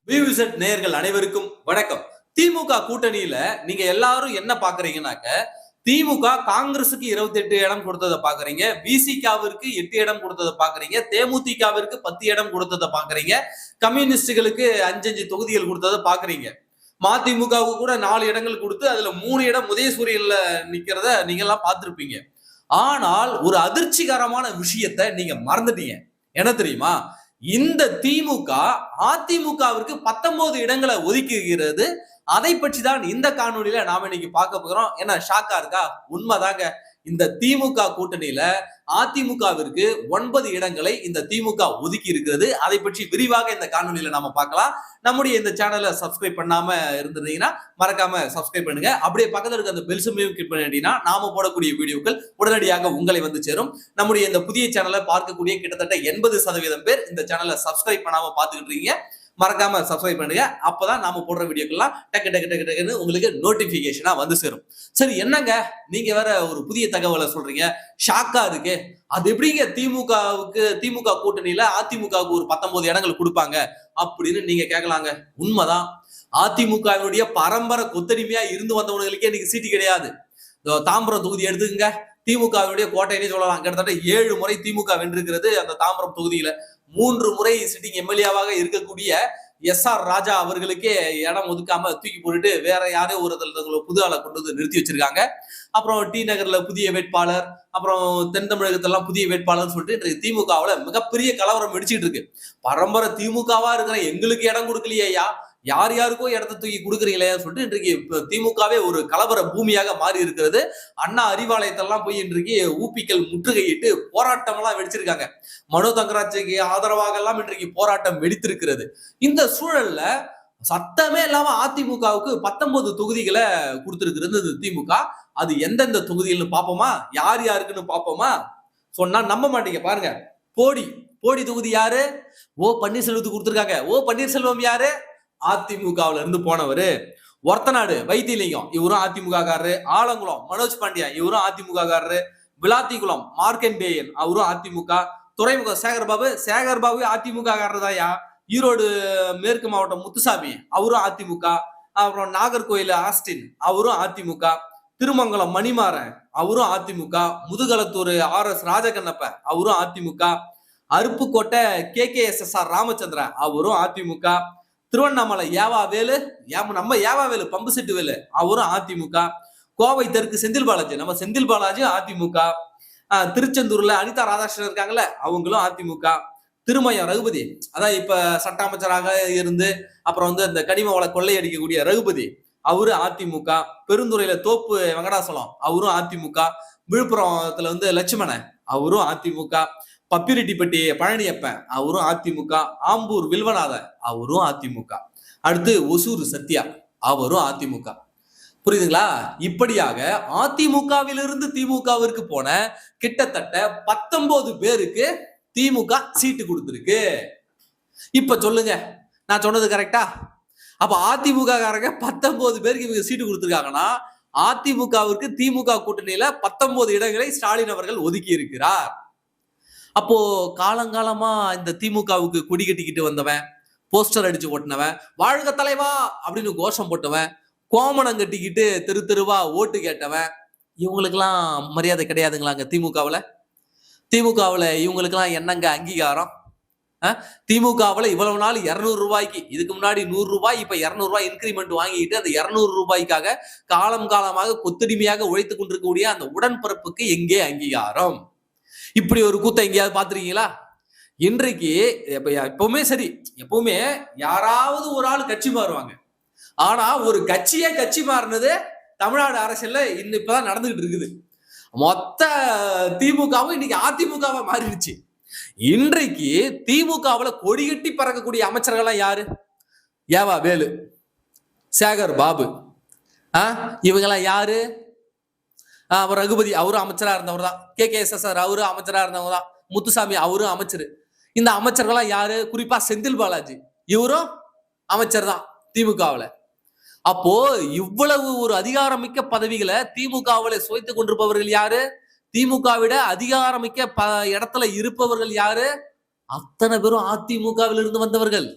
விவிசெட் நேயர்கள் அனைவருக்கும் வணக்கம். திமுக கூட்டணியில நீங்க எல்லாரும் என்ன பாக்குறீங்கன்னாக்க, திமுக காங்கிரசுக்கு 28 இடம் கொடுத்ததை பாக்குறீங்க, விசிகாவிற்கு 8 இடம் கொடுத்ததை பாக்குறீங்க, தேமுதிகவிற்கு 10 இடம் கொடுத்ததை பாக்குறீங்க, கம்யூனிஸ்டுகளுக்கு 5 தொகுதிகள் கொடுத்ததை பாக்குறீங்க. மதிமுகவுக்கு கூட 4 இடங்கள் கொடுத்து அதுல 3 இடம் உதயசூரியன்ல நிக்கிறத நீங்க எல்லாம் பார்த்திருப்பீங்க. ஆனால் ஒரு அதிர்ச்சிகரமான விஷயத்தை நீங்க மறந்துட்டீங்க. என்ன தெரியுமா? இந்த திமுக அதிமுகவிற்கு 19 இடங்களை ஒதுக்குகிறது. அதை பற்றி தான் இந்த காணொலியில நாம இன்னைக்கு பார்க்க போகிறோம். என்ன ஷாக்கா இருக்கா? உண்மைதாங்க. இந்த திமுக கூட்டணியில அதிமுகவிற்கு 9 இடங்களை இந்த திமுக ஒதுக்கி இருக்கிறது. அதை பற்றி விரிவாக இந்த காணொலியில நாம பார்க்கலாம். நம்முடைய இந்த சேனலை சப்ஸ்கிரைப் பண்ணாம இருந்திருந்தீங்கன்னா மறக்காம சப்ஸ்கிரைப் பண்ணுங்க. அப்படியே பக்கத்துல இருக்க அந்த பெல் சிம்பலையும் கிளிக் பண்ணிட்டீங்கன்னா நாம போடக்கூடிய வீடியோக்கள் உடனடியாக உங்களை வந்து சேரும். நம்முடைய இந்த புதிய சேனலை பார்க்கக்கூடிய கிட்டத்தட்ட 80% பேர் இந்த சேனலை சப்ஸ்கிரைப் பண்ணாம பார்த்துக்கிட்டு இருக்கீங்க. மறக்காம சப்ஸ்கிரைப் பண்ணுங்க. அப்பதான் நாம போடுற வீடியோக்கெல்லாம் டக்கு டக்கு டக்கு டக்குன்னு உங்களுக்கு நோட்டிபிகேஷனா வந்து சேரும். சரி, என்னங்க நீங்க வேற ஒரு புதிய தகவலை சொல்றீங்க, ஷாக்கா இருக்கு. அது எப்படிங்க திமுக கூட்டணியில அதிமுகவுக்கு ஒரு 19 இடங்கள் கொடுப்பாங்க அப்படின்னு நீங்க கேட்கலாங்க. உண்மைதான். அதிமுகவினுடைய பரம்பரை கொத்தடிமையா இருந்து வந்தவங்களுக்கே இன்னைக்கு சீட்டு கிடையாது. தாம்பரம் தொகுதி எடுத்துக்கங்க, திமுகவினுடைய கோட்டையினே சொல்லலாம். கிட்டத்தட்ட 7 முறை திமுக வென்றிருக்கிறது. அந்த தாம்பரம் தொகுதியில 3 முறை சிட்டிங் எம்எல்ஏவாக இருக்கக்கூடிய எஸ்.ஆர். ராஜா அவர்களுக்கே இடம் ஒதுக்காம தூக்கி போட்டுட்டு வேற யாரோ ஒரு புது ஆளை கொண்டு வந்து நிறுத்தி வச்சிருக்காங்க. அப்புறம் டி நகர்ல புதிய வேட்பாளர், அப்புறம் தென் தமிழகத்தெல்லாம் புதிய வேட்பாளர் சொல்லிட்டு இன்றைக்கு திமுகவுல மிகப்பெரிய கலவரம் வெடிச்சிட்டு இருக்கு. பரம்பரை திமுகவா இருக்கிற எங்களுக்கு இடம் கொடுக்கலையா, யார் யாருக்கோ இடத்தை தூக்கி கொடுக்குறீங்களே சொல்லிட்டு இன்றைக்கு திமுகவே ஒரு கலவர பூமியாக மாறி இருக்கிறது. அண்ணா அறிவாலயத்தெல்லாம் போய் இன்றைக்கு ஊப்பிக்கள் முற்றுகையிட்டு போராட்டம் எல்லாம் வெடிச்சிருக்காங்க. மனோ தங்கராஜுக்கு ஆதரவாக எல்லாம் இன்றைக்கு போராட்டம் வெடித்திருக்கிறது. இந்த சூழல்ல சத்தமே இல்லாம அதிமுகவுக்கு 19 தொகுதிகளை கொடுத்திருக்கிறது திமுக. அது எந்தெந்த தொகுதிகள்னு பாப்போமா? யார் யாருக்குன்னு பாப்போமா? சொன்னா நம்ப மாட்டீங்க. பாருங்க, போடி தொகுதி யாரு? ஓ பன்னீர்செல்வத்துக்கு கொடுத்திருக்காங்க. ஓ பன்னீர்செல்வம் யாரு? அதிமுகவுல இருந்து போனவரு. ஒரத்தநாடு வைத்தியலிங்கம், இவரும் அதிமுக காரரு. ஆலங்குளம் மனோஜ் பாண்டியா, இவரும் அதிமுக காரரு. விளாத்திக்குளம் மார்க்கண்டேயன், அவரும் அதிமுக. துறைமுகம் சேகர்பாபு அதிமுக காரதாயா. ஈரோடு மேற்கு மாவட்டம் முத்துசாமி, அவரும் அதிமுக. அப்புறம் நாகர்கோயில் ஆஸ்டின், அவரும் அதிமுக. திருமங்கலம் மணிமாறன், அவரும் அதிமுக. முதுகலத்தூர் ஆர்.எஸ். ராஜகண்ணப்ப, அவரும் அதிமுக. அருப்புக்கோட்டை KKSSR ராமச்சந்திரன், அவரும் அதிமுக. திருவண்ணாமலை நம்ம ஏவாவேலு பம்பு செட்டு வேலு, அவரும் அதிமுக. கோவை தெற்கு செந்தில் பாலாஜி அதிமுக. திருச்செந்தூர்ல அனிதா ராதாகிருஷ்ணன் இருக்காங்கல்ல, அவங்களும் அதிமுக. திருமயம் ரகுபதி, அதான் இப்ப சட்ட அமைச்சராக இருந்து அப்புறம் அந்த கனிம வள கொள்ளையடிக்கக்கூடிய ரகுபதி, அவரு அதிமுக. பெருந்துறையில தோப்பு வெங்கடாசலம், அவரும் அதிமுக. விழுப்புரத்துல லட்சுமணன், அவரும் அதிமுக. பப்பிரெட்டிப்பட்டி பழனியப்பன், அவரும் அதிமுக. ஆம்பூர் வில்வநாதன், அவரும் அதிமுக. அடுத்து ஒசூர் சத்யா, அவரும் அதிமுக. புரியுதுங்களா? இப்படியாக அதிமுகவிலிருந்து திமுகவிற்கு போன கிட்டத்தட்ட 19 பேருக்கு திமுக சீட்டு கொடுத்திருக்கு. இப்ப சொல்லுங்க, நான் சொன்னது கரெக்டா? அப்ப அதிமுக காரங்க 19 பேருக்கு இவங்க சீட்டு கொடுத்திருக்காங்கன்னா அதிமுகவிற்கு திமுக கூட்டணியில 19 இடங்களை ஸ்டாலின் அவர்கள் ஒதுக்கி இருக்கிறார். அப்போ காலங்காலமா இந்த திமுகவுக்கு கொடி கட்டிக்கிட்டு வந்தவன், போஸ்டர் அடிச்சு ஓட்டினவன், வாழ்க தலைவா அப்படின்னு கோஷம் போட்டவன், கோமணம் கட்டிக்கிட்டு தெரு தெருவா ஓட்டு கேட்டவன், இவங்களுக்கெல்லாம் மரியாதை கிடையாதுங்களாங்க திமுகவுல இவங்களுக்கெல்லாம் என்னங்க அங்கீகாரம்? திமுகவுல இவ்வளவு நாள் 200 ரூபாய்க்கு, இதுக்கு முன்னாடி 100 ரூபாய், இப்ப 200 ரூபாய் இன்கிரிமெண்ட் வாங்கிட்டு அந்த 200 ரூபாய்க்காக காலமாக கொத்தடிமையாக உழைத்துக் கொண்டிருக்கக்கூடிய அந்த உடன்பிறப்புக்கு எங்கே அங்கீகாரம்? இப்படி ஒரு கூத்தை எங்கேயாவது பாத்துருக்கீங்களா? இன்றைக்கு எப்பவுமே சரி, எப்பவுமே யாராவது ஒரு ஆள் கட்சி மாறுவாங்க. ஆனா ஒரு கட்சி மாறினது தமிழ்நாடு அரசியல்ல இப்பதான் நடந்துகிட்டு இருக்குது. மொத்த திமுகவும் இன்னைக்கு அதிமுகவா மாறிடுச்சு. இன்றைக்கு திமுகவுல கொடிகட்டி பறக்கக்கூடிய அமைச்சர்கள்லாம் யாரு? ஏவா வேலு, சேகர் பாபு, இவங்கெல்லாம் யாரு? ரகுபதி, அவரும் அமைச்சரா இருந்தவர் தான். KKSSR, அவரும் அமைச்சரா இருந்தவங்க தான். முத்துசாமி, அவரும் அமைச்சர். இந்த அமைச்சர்கள்லாம் யாரு? குறிப்பா செந்தில் பாலாஜி, இவரும் அமைச்சர் தான் திமுகவுல. அப்போ இவ்வளவு ஒரு அதிகாரமிக்க பதவிகளை திமுகவுல சுவைத்துக் கொண்டிருப்பவர்கள் யாரு? திமுகவிட அதிகாரமிக்க இடத்துல இருப்பவர்கள் யாரு? அத்தனை பேரும் அதிமுகவில் இருந்து வந்தவர்கள்.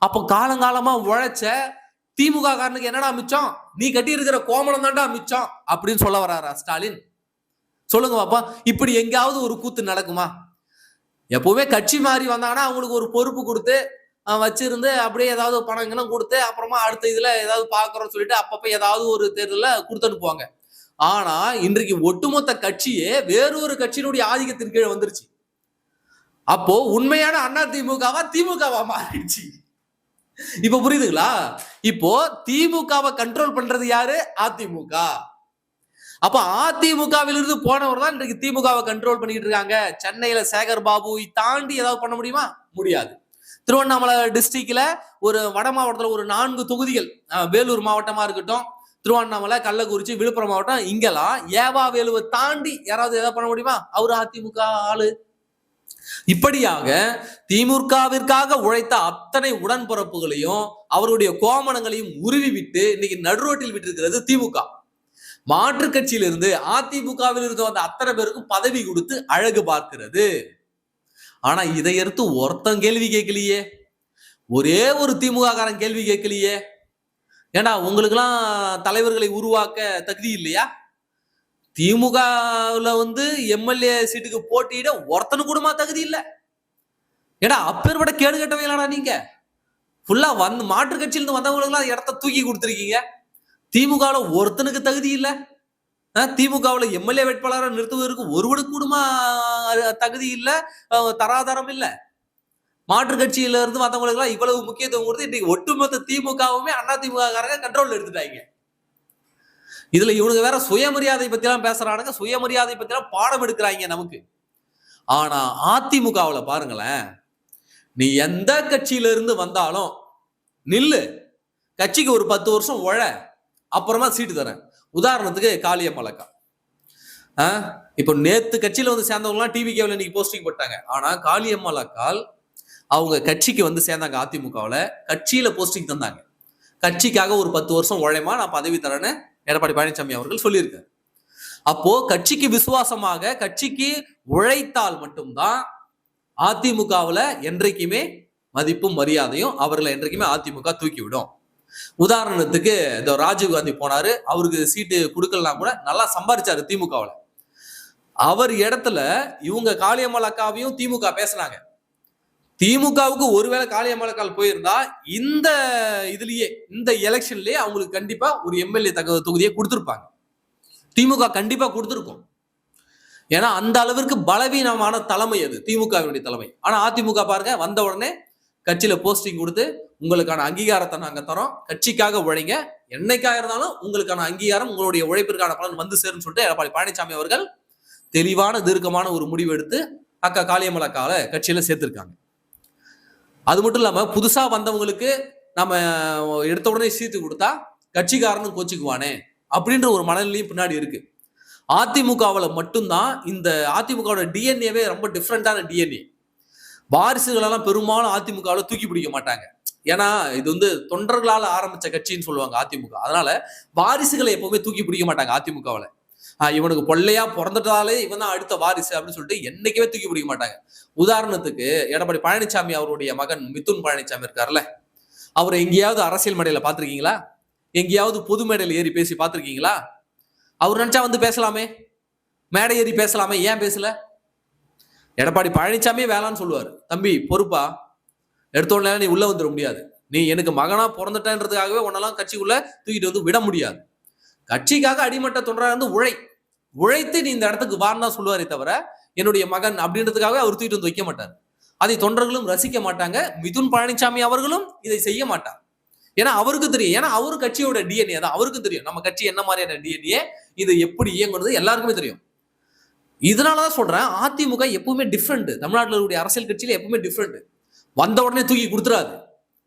அப்போ காலங்காலமா உழைச்ச திமுக காரனுக்கு என்னடா மிச்சம்? நீ கட்டி இருக்கிற கோமணம் தான்டா மிச்சம் அப்படின்னு சொல்ல வர்றாரா ஸ்டாலின்? சொல்லுங்க பாப்பா. இப்படி எங்கேயாவது ஒரு கூத்து நடக்குமா? எப்பவுமே கட்சி மாறி வந்தாங்கன்னா அவங்களுக்கு ஒரு பொறுப்பு கொடுத்து வச்சிருந்து அப்படியே ஏதாவது பணங்களும் கொடுத்து அப்புறமா அடுத்த இதுல ஏதாவது பாக்குறோம்னு சொல்லிட்டு அப்பப்ப ஏதாவது ஒரு தேர்தலில் கொடுத்து அனுப்புவாங்க. ஆனா இன்றைக்கு ஒட்டுமொத்த கட்சியே வேறொரு கட்சியினுடைய ஆதிக்கத்தின் கீழே வந்துருச்சு. அப்போ உண்மையான அண்ணா திமுகவா மாறிடுச்சு. இப்ப புரியுதுங்களா? இப்போ திமுகவை கண்ட்ரோல் பண்றது யாரு? அதிமுக. அப்ப அதிமுகவிலிருந்து போனவர் தான் இன்றைக்கு திமுகவை கண்ட்ரோல் பண்ணிட்டு இருக்காங்க. சென்னையில சேகர் பாபு தாண்டி ஏதாவது பண்ண முடியுமா? முடியாது. திருவண்ணாமலை டிஸ்ட்ரிக்ட்ல ஒரு வட மாவட்டத்தில் ஒரு 4 தொகுதிகள், வேலூர் மாவட்டமா இருக்கட்டும், திருவண்ணாமலை, கள்ளக்குறிச்சி, விழுப்புரம் மாவட்டம், இங்கெல்லாம் ஏவா வேலுவை தாண்டி யாராவது ஏதாவது பண்ண முடியுமா? அவரு அதிமுக ஆளு. இப்படியாக திமுகவிற்காக உழைத்த அத்தனை உடன்பிறப்புகளையும் அவருடைய கோமணங்களையும் உருவி விட்டு இன்னைக்கு நடுரோட்டில் விட்டு இருக்கிறது திமுக. மாற்று கட்சியிலிருந்து அதிமுகவில் இருந்து வந்த அத்தனை பேருக்கும் பதவி கொடுத்து அழகு பார்க்கிறது. ஆனா இதை எடுத்து ஒருத்தன் கேள்வி கேட்கலையே. ஒரே ஒரு திமுக காரன் கேள்வி கேட்கலையே. ஏண்டா உங்களுக்கு எல்லாம் தலைவர்களை உருவாக்க தகுதி இல்லையா? திமுகவுல எம்எல்ஏ சீட்டுக்கு போட்டியிட ஒருத்தனு கூடமா தகுதி இல்ல? ஏடா அப்பேற்பட்ட கேடு கட்டவையிலாடா நீங்க. ஃபுல்லா மாற்று கட்சியிலிருந்து வந்தவங்களுக்கு எல்லாம் இடத்த தூக்கி கொடுத்துருக்கீங்க. திமுகவுல ஒருத்தனுக்கு தகுதி இல்ல. திமுகவுல எம்எல்ஏ வேட்பாளரை நிறுத்துவதற்கு ஒருவனுக்கு கூடமா தகுதி இல்ல, தராதரம் இல்ல. மாற்று கட்சியில இருந்து வந்தவங்களுக்கு எல்லாம் இவ்வளவு முக்கியத்துவம் கொடுத்து இன்னைக்கு ஒட்டுமொத்த திமுகவுமே அண்ணா திமுக காரங்க கண்ட்ரோல் எடுத்துட்டாங்க. இதுல இவனுக்கு வேற சுயமரியாதை பத்தி எல்லாம் பேசுறானுங்க, சுயமரியாதை பத்தி எல்லாம் பாடம் எடுக்கிறாங்க நமக்கு. ஆனா அதிமுகவுல பாருங்களேன், நீ எந்த கட்சியில இருந்து வந்தாலும் நில்லு, கட்சிக்கு ஒரு 10 வருஷம் உழ, அப்புறமா சீட்டு தரேன். உதாரணத்துக்கு காளியம்மலக்கா. இப்போ நேத்து கட்சியில சேர்ந்தவங்க டிவிகேவில் இன்னைக்கு போஸ்டிங் போட்டாங்க. ஆனா காளியம்மலக்கால் அவங்க கட்சிக்கு சேர்ந்தாங்க. அதிமுகவுல கட்சியில போஸ்டிங் தந்தாங்க. கட்சிக்காக ஒரு 10 வருஷம் உழைமா நான் பதவி தரேன்னு எடப்பாடி பழனிசாமி அவர்கள் சொல்லியிருக்காரு. அப்போ கட்சிக்கு விசுவாசமாக கட்சிக்கு உழைத்தால் மட்டும்தான் அதிமுகவுல என்றைக்குமே மதிப்பும் மரியாதையும் அவர்களை என்றைக்குமே அதிமுக தூக்கி விடும். உதாரணத்துக்கு இந்த ராஜீவ் காந்தி போனாரு, அவருக்கு சீட்டு கொடுக்கலாம் கூட நல்லா சம்பாதிச்சாரு திமுகவுல. அவர் இடத்துல இவங்க காளியம்மலக்காவையும் திமுக பேசினாங்க. திமுகவுக்கு ஒருவேளை காளியம்மலக்கால் போயிருந்தா இந்த இதுலயே இந்த எலெக்ஷன்லயே அவங்களுக்கு கண்டிப்பா ஒரு எம்எல்ஏ தொகுதியை கொடுத்திருப்பாங்க. திமுக கண்டிப்பா கொடுத்திருக்கும். ஏன்னா அந்த அளவிற்கு பலவீனமான தலைமை அது திமுகவினுடைய தலைமை. ஆனா அதிமுக பாருங்க, வந்த உடனே கட்சியில போஸ்டிங் கொடுத்து உங்களுக்கான அங்கீகாரத்தை நாங்க தரோம், கட்சிக்காக உழைங்க, என்னைக்கா இருந்தாலும் உங்களுக்கான அங்கீகாரம் உங்களுடைய உழைப்பிற்கான பலன் சேரும்னு சொல்லிட்டு எடப்பாடி பழனிசாமி அவர்கள் தெளிவான தீர்க்கமான ஒரு முடிவு எடுத்து அக்கா காளியம்மலக்கால கட்சியில சேர்த்திருக்காங்க. அது மட்டும் இல்லாம புதுசா வந்தவங்களுக்கு நம்ம எடுத்த உடனே சீட்டு கொடுத்தா கட்சிக்காரனும் கோச்சிக்குவானே அப்படின்ற ஒரு மனநிலையும் பின்னாடி இருக்கு. அதிமுகவுல மட்டும்தான் இந்த அதிமுகவோட டிஎன்ஏவே ரொம்ப டிஃப்ரெண்டான டிஎன்ஏ. வாரிசுகள் எல்லாம் பெரும்பாலும் அதிமுகவுல தூக்கி பிடிக்க மாட்டாங்க. ஏன்னா இது தொண்டர்களால் ஆரம்பிச்ச கட்சின்னு சொல்லுவாங்க அதிமுக. அதனால வாரிசுகளை எப்பவுமே தூக்கி பிடிக்க மாட்டாங்க அதிமுகவுல. இவனுக்கு பொல்லையா பிறந்துட்டாலே இவன் தான் அடுத்த வாரிசு அப்படின்னு சொல்லிட்டு என்னைக்குமே தூக்கி பிடிக்க மாட்டாங்க. உதாரணத்துக்கு எடப்பாடி பழனிசாமி அவருடைய மகன் மிதுன் பழனிசாமி இருக்காருல்ல, அவர் எங்கேயாவது அரசியல் மேடையில பாத்திருக்கீங்களா? எங்கேயாவது பொது மேடையில ஏறி பேசி பாத்திருக்கீங்களா? அவர் நினைச்சா பேசலாமே, மேடை ஏறி பேசலாமே, ஏன் பேசல? எடப்பாடி பழனிசாமியே வேளான்னு சொல்லுவாரு. தம்பி பொறுப்பா, எடுத்த உடனே நீ உள்ள வந்துட முடியாது, நீ எனக்கு மகனா பிறந்துட்டேன்றதுக்காகவே உன்னெல்லாம் கட்சிக்குள்ள தூக்கிட்டு விட முடியாது, கட்சிக்காக அடிமட்ட தொண்டரா உழைத்து நீ இந்த இடத்துக்கு வான்னு தான் சொல்லுவாரே தவிர என்னுடைய மகன் அப்படின்றதுக்காக அவர் தூக்கிட்டு வைக்க மாட்டார். அதை தொண்டர்களும் ரசிக்க மாட்டாங்க. மிதுன் பழனிசாமி அவர்களும் இதை செய்ய மாட்டார். ஏன்னா அவருக்கு தெரியும், ஏன்னா அவரு கட்சியோட டிஎன்ஏ தான், அவருக்கு தெரியும் நம்ம கட்சி என்ன மாதிரியான டிஎன்ஏ, இது எப்படி இயங்குறது எல்லாருக்குமே தெரியும். இதனாலதான் சொல்றேன், அதிமுக எப்பவுமே டிஃப்ரெண்ட். தமிழ்நாட்டில் இருக்கக்கூடிய அரசியல் கட்சியில எப்பவுமே டிஃப்ரெண்ட். வந்த உடனே தூக்கி கொடுத்துறாது.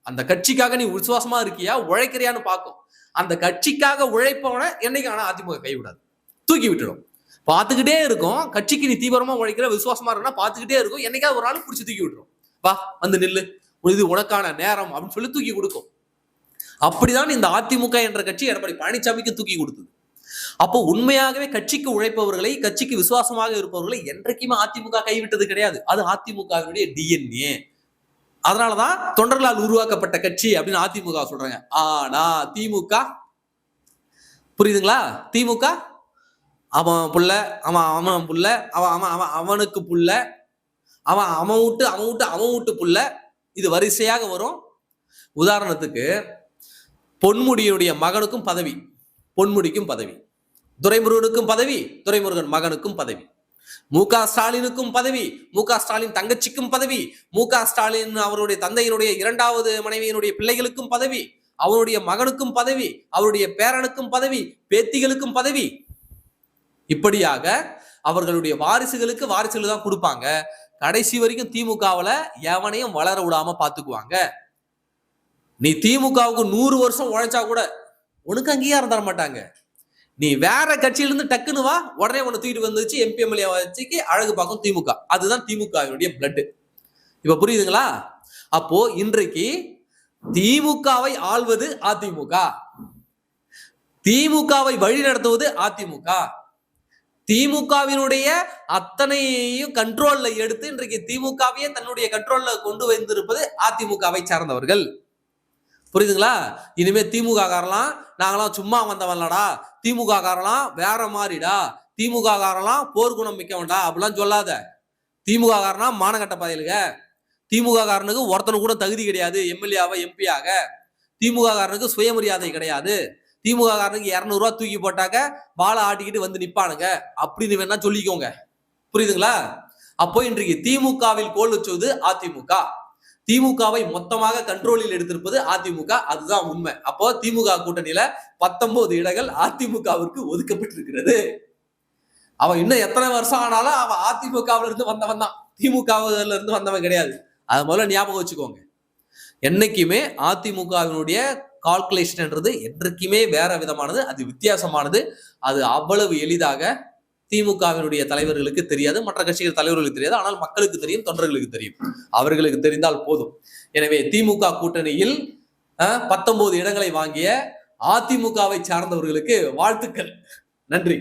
அந்த கட்சிக்காக நீ விசுவாசமா இருக்கியா, உழைக்கிறியான்னு பார்க்கும். அந்த கட்சிக்காக உழைப்பவன என்னைக்கு ஆனா அதிமுக கைவிடாது, தூக்கி விட்டுடும். பார்த்துக்கிட்டே இருக்கும். கட்சிக்கு நீ தீவிரமா உழைக்கிற, விசுவாசமா இருக்குன்னா பார்த்துக்கிட்டே இருக்கும். என்னைக்காவது ஒரு நாள் பிடிச்சி தூக்கி விட்டுரும். வா நில்லு, இது உனக்கான நேரம் அப்படின்னு சொல்லி தூக்கி கொடுக்கும். அப்படிதான் இந்த அதிமுக என்ற கட்சி எடப்பாடி பழனிசாமிக்கு தூக்கி கொடுத்தது. அப்போ உண்மையாகவே கட்சிக்கு உழைப்பவர்களை, கட்சிக்கு விசுவாசமாக இருப்பவர்களை என்றைக்குமே அதிமுக கைவிட்டது கிடையாது. அது அதிமுகவினுடைய டிஎன்ஏ. அதனாலதான் தொண்டர்களால் உருவாக்கப்பட்ட கட்சி அப்படின்னு அதிமுக சொல்றாங்க. ஆனா திமுக, புரியுதுங்களா? திமுக அவன் புள்ள, அவன் புள்ள, அவனுக்கு புள்ள, அவன் வீட்டு புள்ள, இது வரிசையாக வரும். உதாரணத்துக்கு பொன்முடியுடைய மகனுக்கும் பதவி, பொன்முடிக்கும் பதவி, துரைமுருகனுக்கும் பதவி, துரைமுருகன் மகனுக்கும் பதவி, மு.க. ஸ்டாலினுக்கும் பதவி, மு.க. ஸ்டாலின் தங்கச்சிக்கும் பதவி, மு.க. ஸ்டாலின் அவருடைய தந்தையினுடைய இரண்டாவது மனைவியினுடைய பிள்ளைகளுக்கும் பதவி, அவருடைய மகனுக்கும் பதவி, அவருடைய பேரனுக்கும் பதவி, பேத்திகளுக்கும் பதவி. இப்படியாக அவர்களுடைய வாரிசுகள் தான் கொடுப்பாங்க. கடைசி வரைக்கும் திமுகவுல எவனையும் வளர விடாம பாத்துக்குவாங்க. நீ திமுகவுக்கு 100 வருஷம் உழைச்சா கூட உனக்கு அங்கீகாரம் தர மாட்டாங்க. நீ வேற கட்சியிலிருந்து டக்குன்னு வா, உடனே உன்னை தூக்கிட்டு வந்துச்சு எம்பி எம்எல்ஏ வச்சுக்கு அழகு பார்க்கும் திமுக. அதுதான் திமுகவினுடைய பிளட். இப்ப புரியுதுங்களா? அப்போ இன்றைக்கு திமுகவை ஆள்வது அதிமுக, திமுகவை வழி நடத்துவது அதிமுக, திமுகவினுடைய அத்தனையும் கண்ட்ரோல்ல எடுத்து இன்றைக்கு திமுகவையே தன்னுடைய கண்ட்ரோல்ல கொண்டு வந்திருப்பது அதிமுகவை சார்ந்தவர்கள். புரியுதுங்களா? இனிமே திமுக காரலாம் நாங்களாம் சும்மா வந்தவன்லடா, திமுக காரலாம் வேற மாதிரிடா, திமுக காரலாம் போர்க்குணம் மிக்கவன்டா அப்படிலாம் சொல்லாத. திமுக காரனா மானகட்ட பாதையிலுங்க. திமுக காரனுக்கு ஒருத்தனு கூட தகுதி கிடையாது எம்எல்ஏவா எம்பியாக. திமுக காரனுக்கு சுயமரியாதை கிடையாது. திமுக காரனுக்கு 200 ரூபாய் தூக்கி போட்டாக்க வாழை ஆட்டிக்கிட்டு வந்து நிப்பானுங்க அப்படின்னு வேணா சொல்லிக்கோங்க. புரியுதுங்களா? அப்போ இன்றைக்கு திமுகவில் கோல் வச்சுவது அதிமுக, திமுகவை மொத்தமாக கண்ட்ரோலில் எடுத்திருப்பது அதிமுக. அதுதான் உண்மை. அப்போ திமுக கூட்டணியில 19 இடங்கள் அதிமுகவிற்கு ஒதுக்கப்பட்டிருக்கிறது. அவன் இன்னும் எத்தனை வருஷம் ஆனாலும் அவன் அதிமுகவில இருந்து வந்தவன் தான், திமுகவில இருந்து வந்தவன் கிடையாது. அது முதல்ல ஞாபகம் வச்சுக்கோங்க. என்னைக்குமே அதிமுகவினுடைய கால்குலேஷன்ன்றது என்றைக்குமே வேற விதமானது, அது வித்தியாசமானது. அது அவ்வளவு எளிதாக திமுகவினுடைய தலைவர்களுக்கு தெரியாது, மற்ற கட்சிகள் தலைவர்களுக்கு தெரியாது. ஆனால் மக்களுக்கு தெரியும், தொண்டர்களுக்கு தெரியும். அவர்களுக்கு தெரிந்தால் போதும். எனவே திமுக கூட்டணியில் 19 இடங்களை வாங்கிய அதிமுகவை சார்ந்தவர்களுக்கு வாழ்த்துக்கள். நன்றி.